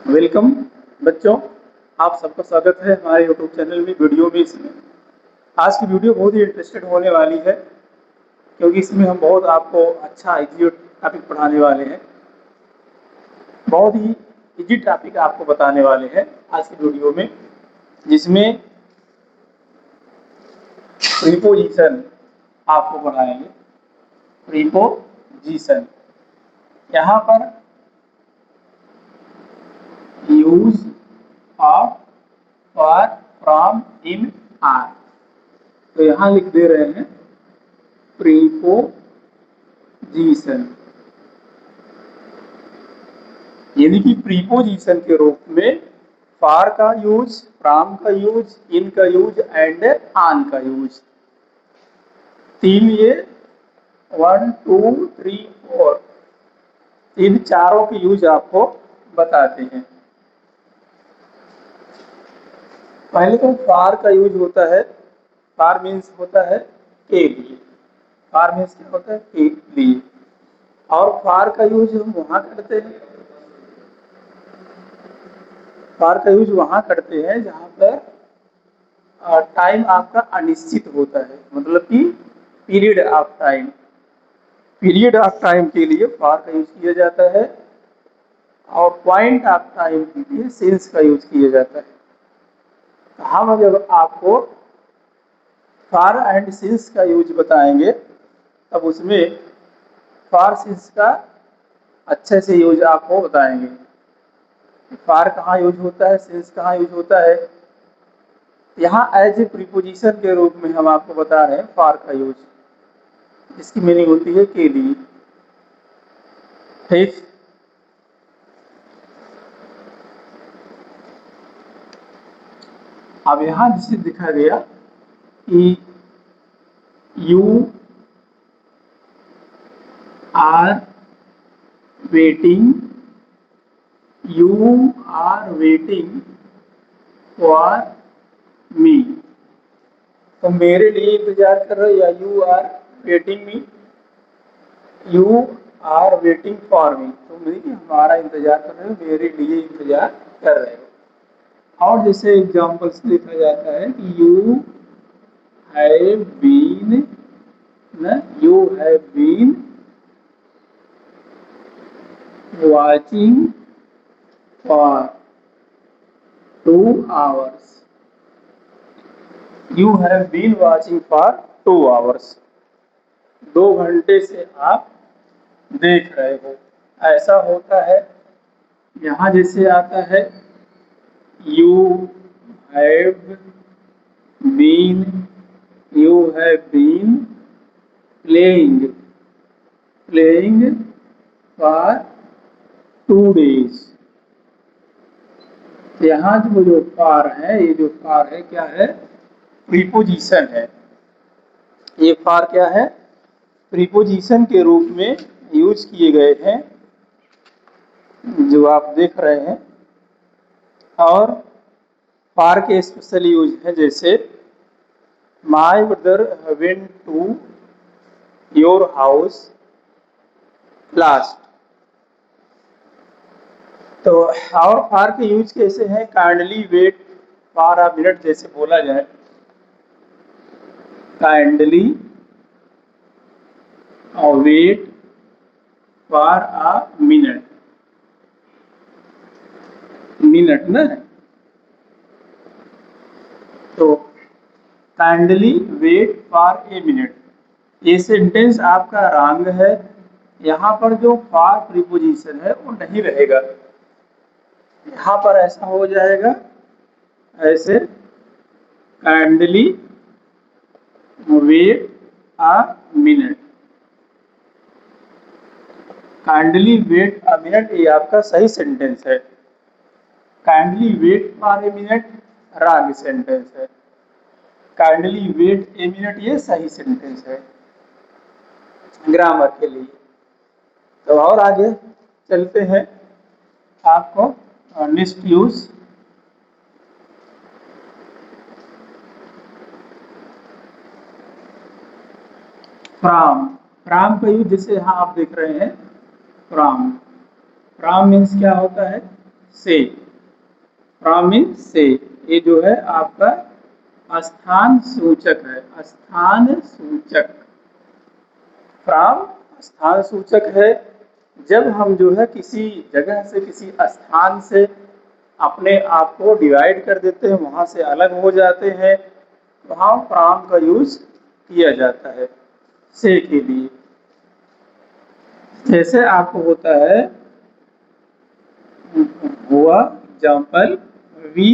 Welcome बच्चों, आप सबका स्वागत है हमारे यूट्यूब चैनल में वीडियो में। इसमें आज की वीडियो बहुत ही इंटरेस्टेड होने वाली है, क्योंकि इसमें हम बहुत आपको अच्छा इजी टॉपिक पढ़ाने वाले हैं। बहुत ही इजी टॉपिक आपको बताने वाले हैं आज की वीडियो में, जिसमें प्रीपोजिशन आपको पढ़ाएंगे। प्रीपोजिशन यहाँ पर use of, for, from, in, are, तो यहाँ लिख दे रहे हैं प्रीपोजिशन, यानी कि प्रीपोजिशन के रूप में फॉर का यूज, फ्रॉम का यूज, इन का यूज एंड ऑन का यूज। तीन ये 1 2 3 4 इन चारों के यूज आपको बताते हैं। पहले तो फॉर का यूज होता है। फॉर मीन्स होता है के लिए। फॉर मीन्स क्या होता है? के लिए। और फॉर का यूज हम वहां करते हैं, फॉर का यूज वहां करते हैं जहां पर टाइम आपका अनिश्चित होता है, मतलब कि period of time. Period of time के लिए फॉर का यूज किया जाता है, और पॉइंट ऑफ टाइम के लिए सिंस का यूज किया जाता है। हम जब आपको फॉर एंड सिंस का यूज बताएंगे, तब उसमें फॉर सिंस का अच्छे से यूज आपको बताएंगे। फॉर कहाँ यूज होता है, सिंस कहाँ यूज होता है। यहाँ एज ए प्रीपोजिशन के रूप में हम आपको बता रहे हैं फॉर का यूज, इसकी मीनिंग होती है के लिए। ठीक, अब यहाँ जिसे दिखा गया कि you are waiting, you are waiting for me, तो मेरे लिए इंतजार कर रहे हो, या you are waiting me, you are waiting for me, तो मेरी हमारा इंतजार कर रहे हो, मेरे लिए इंतजार कर रहे हो। और जैसे एग्जाम्पल्स लिखा जाता है कि यू हैव बीन, न you have been watching for 2 hours, you have been watching for 2 hours, 2 घंटे से आप देख रहे हो। ऐसा होता है। यहाँ जैसे आता है you have been, you have been playing, playing for 2 days। यहाँ जो फॉर है, ये जो फॉर है क्या है? प्रीपोजिशन है। ये फॉर क्या है? प्रीपोजिशन के रूप में यूज किए गए हैं, जो आप देख रहे हैं। और फॉर के स्पेशल यूज है, जैसे my mother went to your house last. तो और फॉर के यूज कैसे हैं? Kindly wait for a minute, जैसे बोला जाए kindly wait for a minute, minute ना, तो kindly wait for a minute, ये सेंटेंस आपका रॉन्ग है। यहाँ पर जो फॉर प्रीपोजिशन है वो नहीं रहेगा। यहाँ पर ऐसा हो जाएगा, ऐसे kindly wait a minute, kindly wait a minute, ये आपका सही सेंटेंस है। Kindly wait for a minute wrong sentence है। काइंडली वेट ए मिनट ये सही सेंटेंस है ग्रामर के लिए। तो और आगे चलते हैं, आपको नेक्स्ट यूज फ्रॉम। फ्रॉम का यूज जैसे यहाँ आप देख रहे हैं फ्रॉम, फ्रॉम मीन्स क्या होता है? से। फ्रॉम मीन्स से। ये जो है आपका स्थान सूचक है, स्थान सूचक। फ्रॉम स्थान सूचक है। जब हम जो है किसी जगह से, किसी स्थान से अपने आप को डिवाइड कर देते हैं, वहाँ से अलग हो जाते हैं, वहाँ फ्रॉम का यूज किया जाता है से के लिए। जैसे आपको होता है हुआ example, we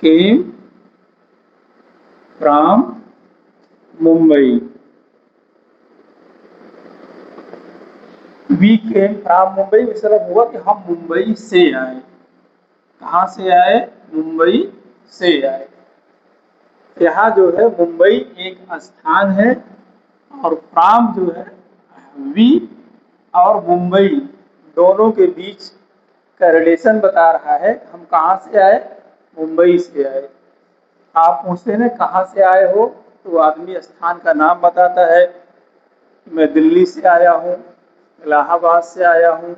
came from Mumbai. We came from Mumbai मतलब हुआ कि हम मुंबई से आए। कहाँ से आए? मुंबई से आए। यहाँ जो है मुंबई एक स्थान है, और फ्रॉम जो है वी और मुंबई दोनों के बीच का रिलेशन बता रहा है। हम कहाँ से आए? मुंबई से आए। आप पूछते ना कहाँ से आए हो, तो आदमी स्थान का नाम बताता है। मैं दिल्ली से आया हूँ, इलाहाबाद से आया हूँ,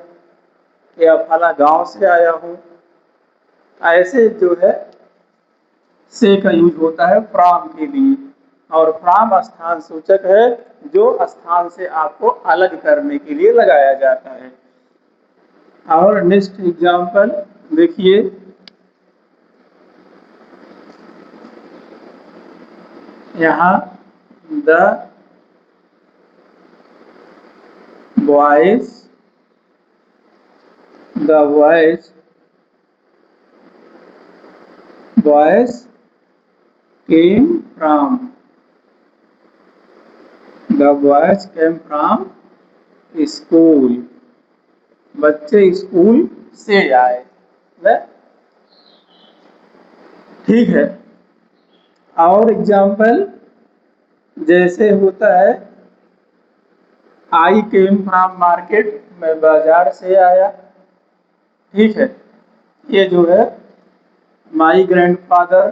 या फला गांव से आया हूँ। ऐसे जो है से का यूज होता है फ्रॉम के लिए। और फ्रॉम स्थान सूचक है, जो स्थान से आपको अलग करने के लिए लगाया जाता है। और नेक्स्ट एग्जांपल देखिए, यहाँ the voice came from, the voice came from school. बच्चे स्कूल से आए ना? ठीक है। और एग्जाम्पल जैसे होता है आई केम फ्रॉम मार्केट, मैं बाजार से आया। ठीक है। ये जो है माई ग्रैंडफादर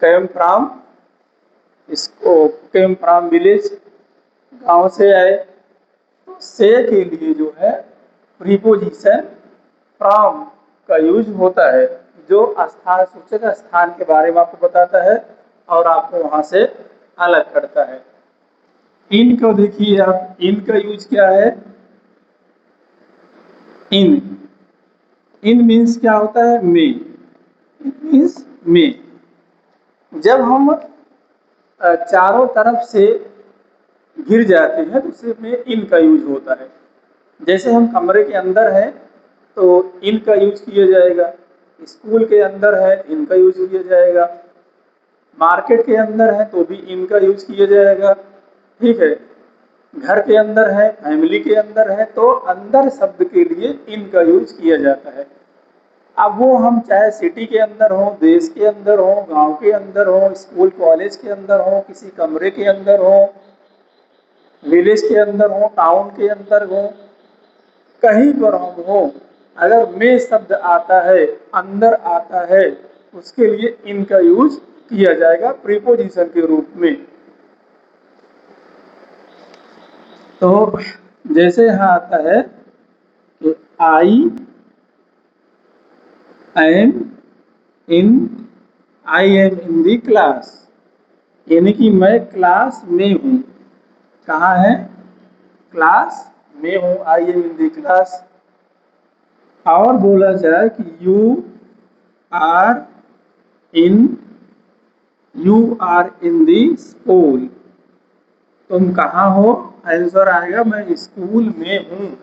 केम फ्रॉम, इसको केम फ्रॉम विलेज, गांव से आए। तो से के लिए जो है प्रीपोजिशन फ्रॉम का यूज होता है, जो स्थान सूचक स्थान के बारे में आपको बताता है और आपको वहां से अलग करता है। इन को देखिए आप, इन का यूज क्या है? इन। इन मीन्स क्या होता है? मे। मीन्स मे। जब हम चारों तरफ से घिर जाते हैं तो सिर्फ में इन का यूज होता है। जैसे हम कमरे के अंदर हैं तो इन का यूज किया जाएगा, स्कूल के अंदर है इनका यूज किया जाएगा, मार्केट के अंदर है तो भी इनका यूज किया जाएगा। ठीक है। घर के अंदर है, फैमिली के अंदर है, तो अंदर शब्द के लिए इनका यूज किया जाता है। अब वो हम चाहे सिटी के अंदर हो, देश के अंदर हो, गांव के अंदर हो, स्कूल कॉलेज के अंदर हो, किसी कमरे के अंदर हो, विलेज के अंदर हो, टाउन के अंदर हो, कहीं पर हम हो, अगर में शब्द आता है, अंदर आता है, उसके लिए इनका यूज किया जाएगा प्रीपोजिशन के रूप में। तो जैसे यहाँ आता है कि I am in the class, यानी कि मैं क्लास में हूँ। कहाँ है? क्लास में हूँ, I am in the class. और बोला जाए कि are in are in the school, तुम कहाँ हो? आंसर आएगा मैं स्कूल में हूँ।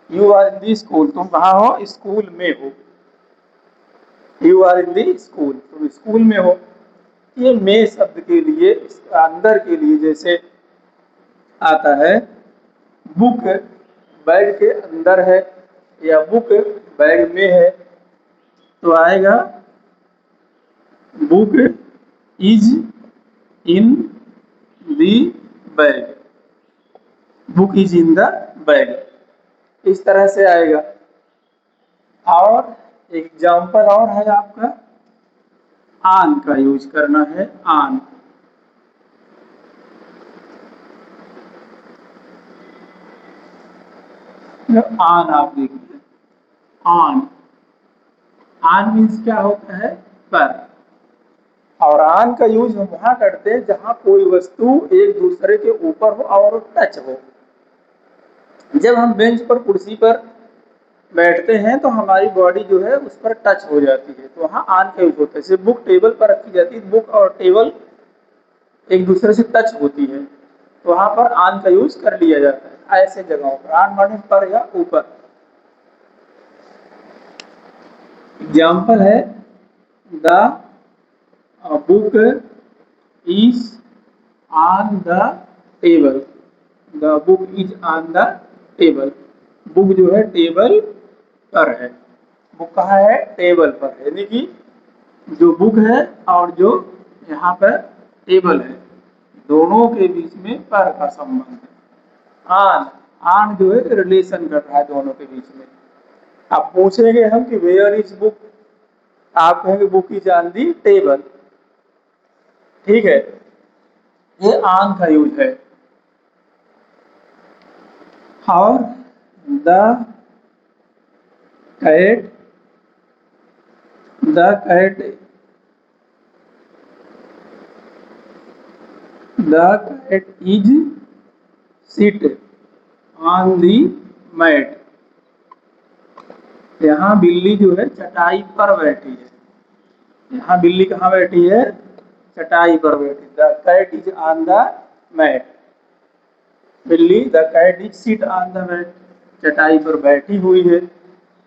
You are in the school, तुम कहाँ हो? स्कूल में हो। You are in the school, तुम स्कूल में हो। ये में शब्द के लिए, अंदर के लिए जैसे आता है बुक बैग के अंदर है, या बुक बैग में है, तो आएगा book is in the bag, book is in the bag, इस तरह से आएगा। और एग्जाम्पल और है आपका, आन का यूज करना है। आन, आन आप देखिए, आन, आन मीन्स क्या होता है, पर। और आन का यूज हम वहां करते हैं जहां कोई वस्तु एक दूसरे के ऊपर हो और टच हो। जब हम बेंच पर कुर्सी पर बैठते हैं तो हमारी बॉडी जो है उस पर टच हो जाती है, तो वहाँ आन का यूज होता है। जैसे बुक टेबल पर रखी जाती है, बुक और टेबल एक दूसरे से टच होती है, तो वहां पर आन का यूज कर लिया जाता है। ऐसे जगहों पर आन माने पर या ऊपर। एग्जाम्पल है, the book is on the table, the book is on the table. Book जो है टेबल पर है, बुक कहाँ है, टेबल पर है। यानी कि जो बुक है और जो यहाँ पर टेबल है, दोनों के बीच में पर का संबंध है। आन, आन जो है रिलेशन कर रहा है दोनों के बीच में। आप पूछेंगे हम कि वेयर इज बुक, आप कहेंगे book is on the table, ठीक है। ये आन का यूज है। और the cat, the cat, the cat is sit on the mat. यहाँ बिल्ली जो है चटाई पर बैठी है, यहाँ बिल्ली कहाँ बैठी है, चटाई पर बैठी। The cat is on the mat, बिल्ली the cat is sit on the mat, चटाई पर बैठी हुई है।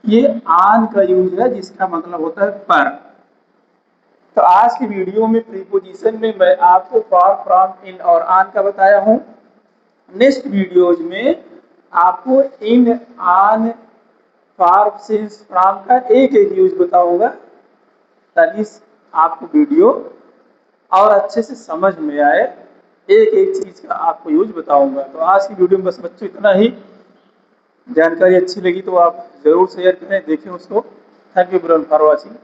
ये ऑन का यूज है जिसका मतलब होता है पर। तो आज की वीडियो में प्रीपोजिशन में मैं आपको फॉर, फ्रॉम, इन और ऑन का बताया हूँ। नेक्स्ट वीडियोज में आपको इन, ऑन, फॉर, सिंस, फ्रॉम का एक एक यूज बताऊंगा, ताकि आपको वीडियो और अच्छे से समझ में आए। एक एक चीज का आपको यूज बताऊंगा। तो आज की वीडियो में बस बच्चों इतना ही। जानकारी अच्छी लगी तो आप जरूर शेयर करें, देखें उसको। Thank you for watching.